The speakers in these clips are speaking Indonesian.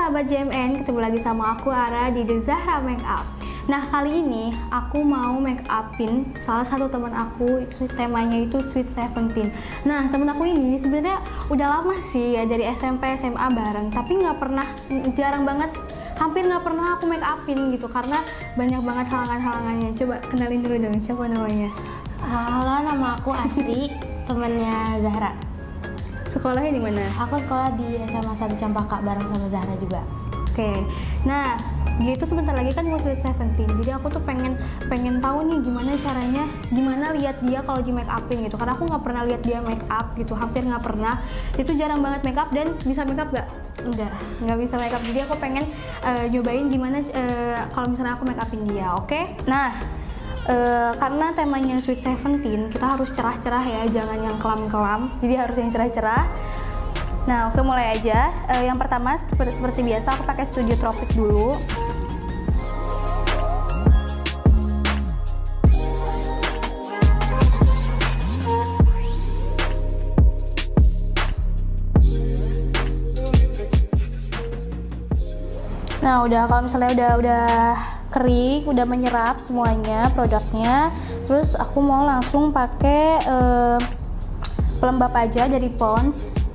sahabat JMN, ketemu lagi sama aku Ara di The Zahra Makeup. Nah, kali ini aku mau make upin salah satu teman aku, itu temanya itu Sweet 17. Nah, temen aku ini sebenarnya udah lama sih ya, dari SMP SMA bareng, tapi nggak pernah, jarang banget, hampir nggak pernah aku make upin gitu karena banyak banget halangan-halangannya. Coba kenalin dulu dong, siapa namanya? Halo, nama aku Asri, temennya Zahra. Sekolahnya di mana? Aku sekolah di SMA 1 Cempaka bareng sama Zahra juga. Oke. Nah, dia itu sebentar lagi kan mau Sweet 17. Jadi aku tuh pengen tahu nih gimana caranya, gimana lihat dia kalau di make upin gitu. Karena aku nggak pernah lihat dia make up gitu, hampir nggak pernah. Itu jarang banget make up. Dan bisa make up nggak? Nggak bisa make up. Jadi aku pengen nyobain gimana kalau misalnya aku make upin dia, oke? Nah, karena temanya Sweet 17, kita harus cerah-cerah ya, jangan yang kelam-kelam. Jadi harus yang cerah-cerah. Nah, oke, mulai aja. Yang pertama, seperti biasa, aku pakai Studio Tropic dulu. Nah, kalau misalnya udah kering, udah menyerap semuanya produknya, terus aku mau langsung pakai pelembab aja dari Pond's.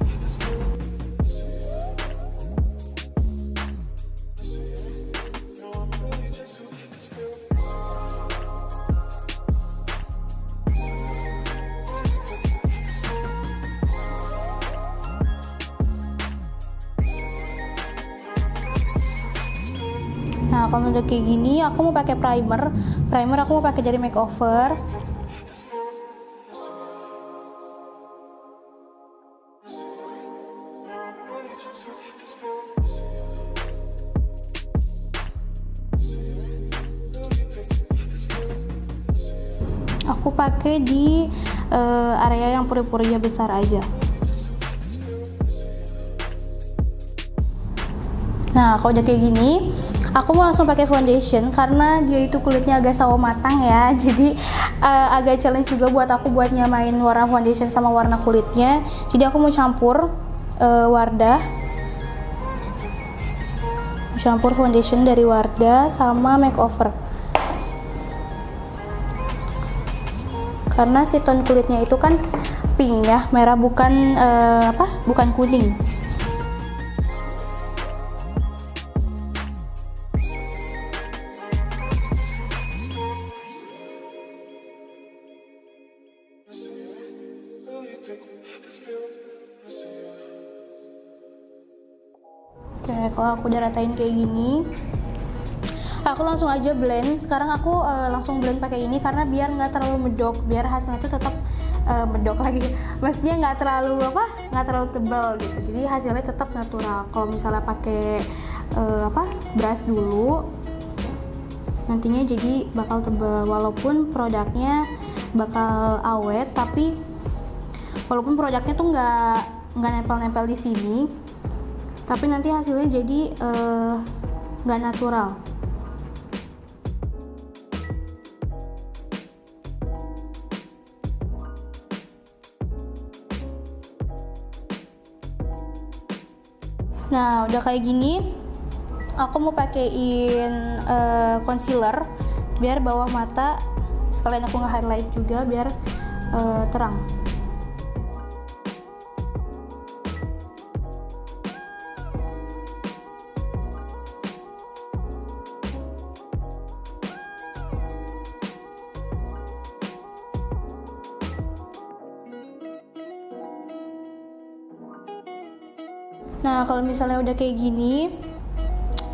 Nah, kalau udah kayak gini, aku mau pakai primer. Primer aku mau pakai dari Makeover. Aku pakai di area yang pori-porinya besar aja. Nah, kalau udah kayak gini, aku mau langsung pakai foundation karena dia itu kulitnya agak sawo matang ya. Jadi agak challenge juga buat aku buat nyamain warna foundation sama warna kulitnya. Jadi aku mau campur Wardah. Campur foundation dari Wardah sama Makeover. Karena si tone kulitnya itu kan pink ya, merah, bukan bukan kuning. Oke, kalau aku udah ratain kayak gini, aku langsung aja blend. Sekarang aku langsung blend pakai ini karena biar nggak terlalu medok, biar hasilnya itu tetap medok lagi. Maksudnya nggak terlalu tebal gitu. Jadi hasilnya tetap natural. Kalau misalnya pakai brush dulu, nantinya jadi bakal tebal. Walaupun produknya bakal awet, tapi walaupun produknya tuh nggak nempel-nempel di sini, tapi nanti hasilnya jadi nggak natural. Nah, udah kayak gini, aku mau pakein concealer biar bawah mata, sekalian aku nge-highlight juga biar terang. Nah, kalau misalnya udah kayak gini,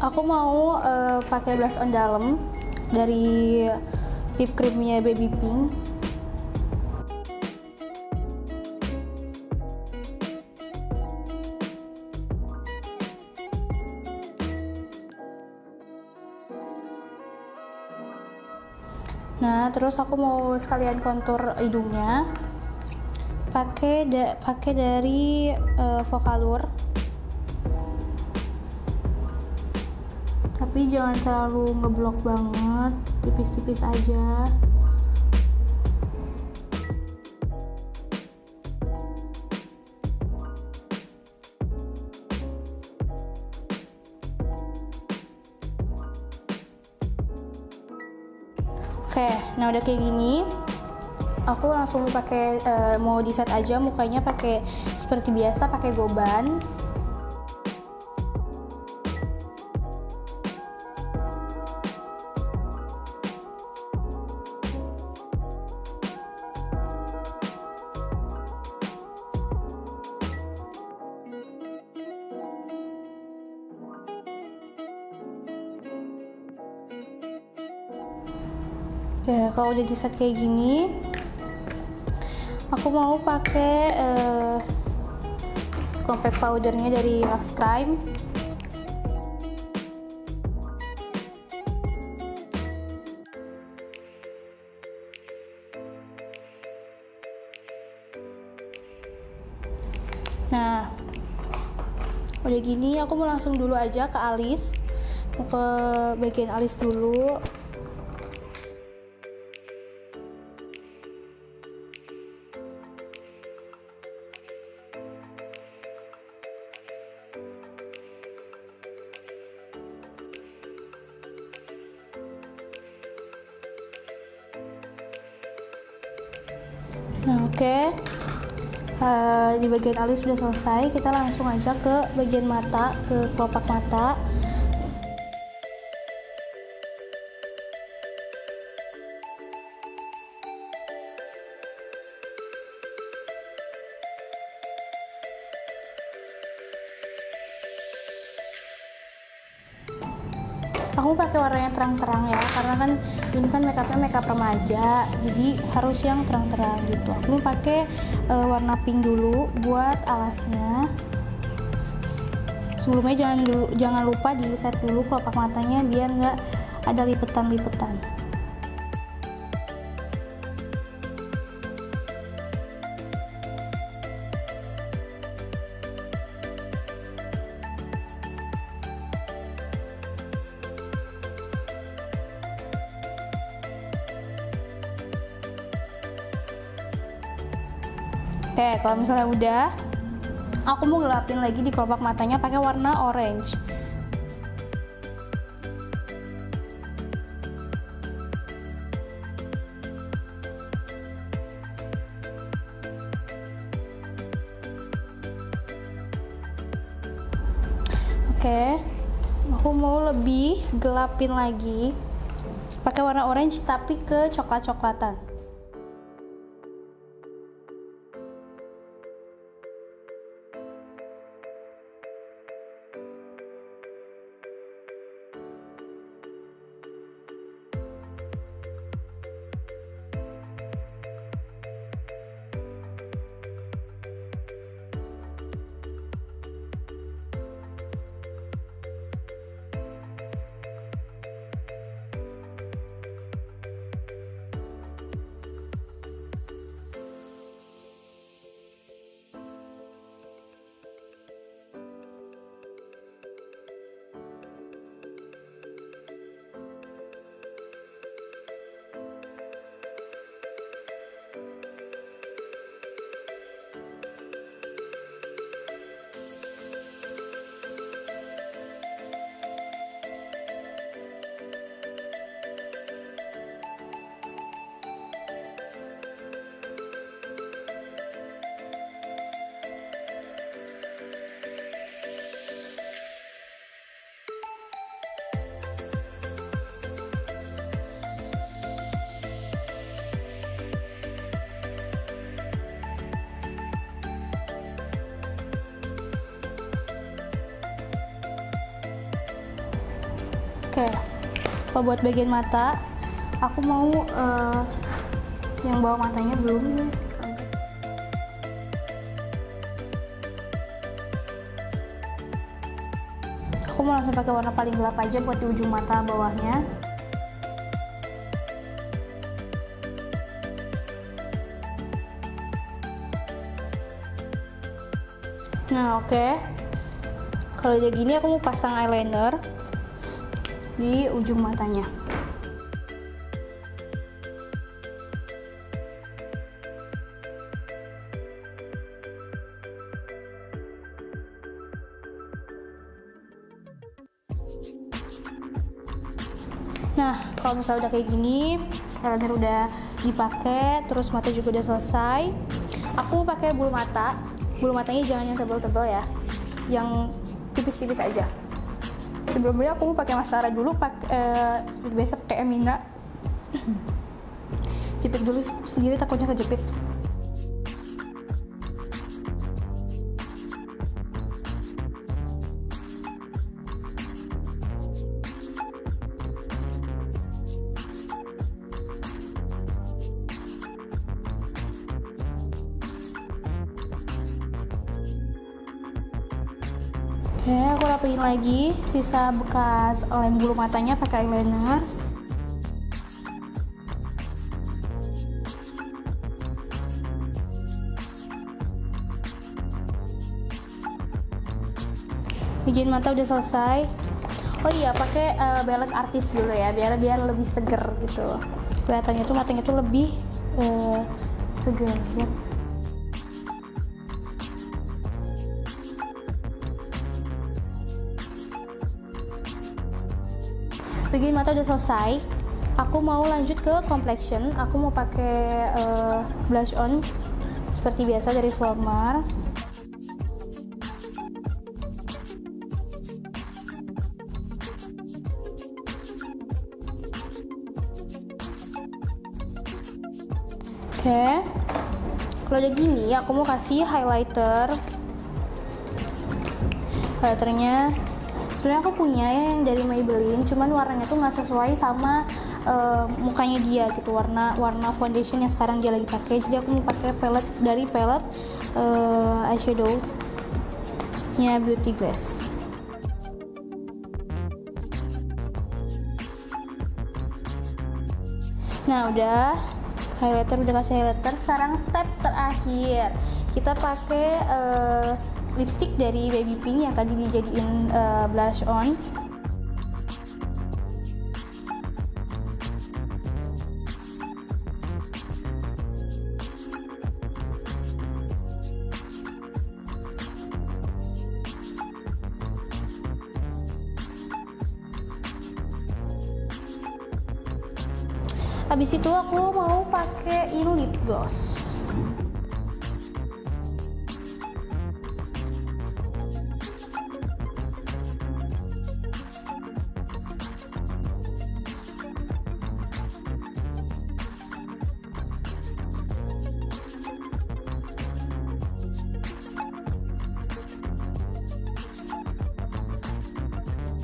aku mau pakai blush on dalam dari lip creamnya Baby Pink. Nah, terus aku mau sekalian kontur hidungnya. Pakai dari Vocaloid. Tapi jangan terlalu ngeblok banget, tipis-tipis aja. Oke, nah udah kayak gini. Aku langsung pakai mau di set aja mukanya pakai seperti biasa pakai goban. Oke, kalau udah di set kayak gini, aku mau pakai compact powdernya dari Lux Crime. Nah, udah gini aku mau langsung dulu aja ke alis, mau ke bagian alis dulu. Nah, oke. Di bagian alis sudah selesai, kita langsung aja ke bagian mata, ke kelopak mata. Aku pakai warna yang terang-terang ya, karena kan ini kan makeupnya makeup remaja, jadi harus yang terang-terang gitu. Aku mau pakai warna pink dulu buat alasnya. Sebelumnya jangan lupa di set dulu kelopak matanya biar nggak ada lipetan-lipetan. Oke, kalau misalnya udah, aku mau gelapin lagi di kelopak matanya pakai warna orange. Oke, aku mau lebih gelapin lagi pakai warna orange tapi ke coklat-coklatan. Oke, kalau buat bagian mata, aku mau yang bawah matanya belum ya. Aku mau langsung pakai warna paling gelap aja buat di ujung mata bawahnya. Nah, oke. Kalau udah gini aku mau pasang eyeliner di ujung matanya. Nah, kalau misalnya udah kayak gini, eyeliner udah dipakai, terus mata juga udah selesai. Aku mau pakai bulu mata. Bulu matanya jangan yang tebal-tebal ya, yang tipis-tipis aja. Sebelumnya aku mau pakai maskara dulu, seperti biasa pakai Emina. Jepit dulu sendiri, takutnya kejepit. Oke, aku rapiin lagi sisa bekas lem bulu matanya pakai eyeliner. Bikin mata udah selesai. Oh iya, pakai ballet artis dulu ya, biar lebih seger gitu. Kelihatannya tuh matanya tuh lebih seger. Lihat. Bikin mata udah selesai. Aku mau lanjut ke complexion. Aku mau pakai blush on seperti biasa dari Flormar. Oke. Kalau udah gini, aku mau kasih highlighter. Highlighternya sebenarnya aku punya yang dari Maybelline, cuman warnanya tuh nggak sesuai sama mukanya dia gitu, warna foundation yang sekarang dia lagi pakai. Jadi aku mau pakai palette eyeshadow nya Beauty Glass. Nah udah udah kasih highlighter. Sekarang step terakhir, kita pakai lipstick dari Baby Pink yang tadi dijadiin blush on. Habis itu aku mau pakaiin lip gloss.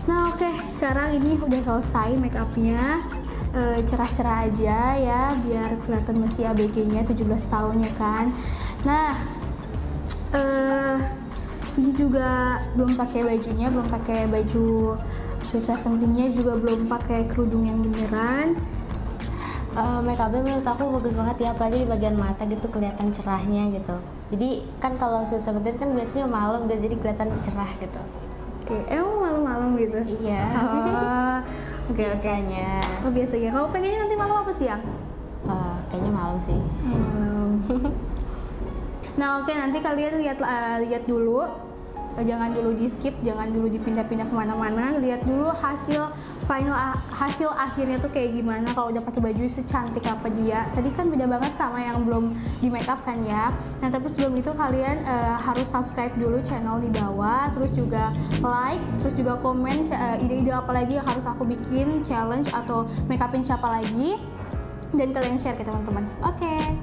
Nah oke, sekarang ini udah selesai make upnya. Cerah-cerah aja ya, biar kelihatan masih ABG-nya 17 tahun ya kan. Nah ini juga belum pakai bajunya, belum pakai baju Sweet Seventeen-nya, juga belum pakai kerudung yang beneran. Make upnya menurut aku bagus banget ya, apalagi di bagian mata gitu kelihatan cerahnya gitu. Jadi kan kalau Sweet Seventeen kan biasanya malam dan jadi kelihatan cerah gitu. Oke, emang malam-malam gitu? Iya. Oke, biasanya. Oh biasanya. Kamu pengennya nanti malam apa siang? Kayaknya malam sih. Nah oke, nanti kalian lihat dulu. Jangan dulu di skip, jangan dulu dipindah-pindah kemana-mana. Lihat dulu hasil akhirnya tuh kayak gimana kalau udah pakai baju secantik apa dia. Tadi kan beda banget sama yang belum di make up kan ya. Nah tapi sebelum itu kalian harus subscribe dulu channel di bawah, terus juga like, terus juga komen ide-ide apa lagi yang harus aku bikin, challenge atau make upin siapa lagi, dan kalian share ke teman-teman. Oke.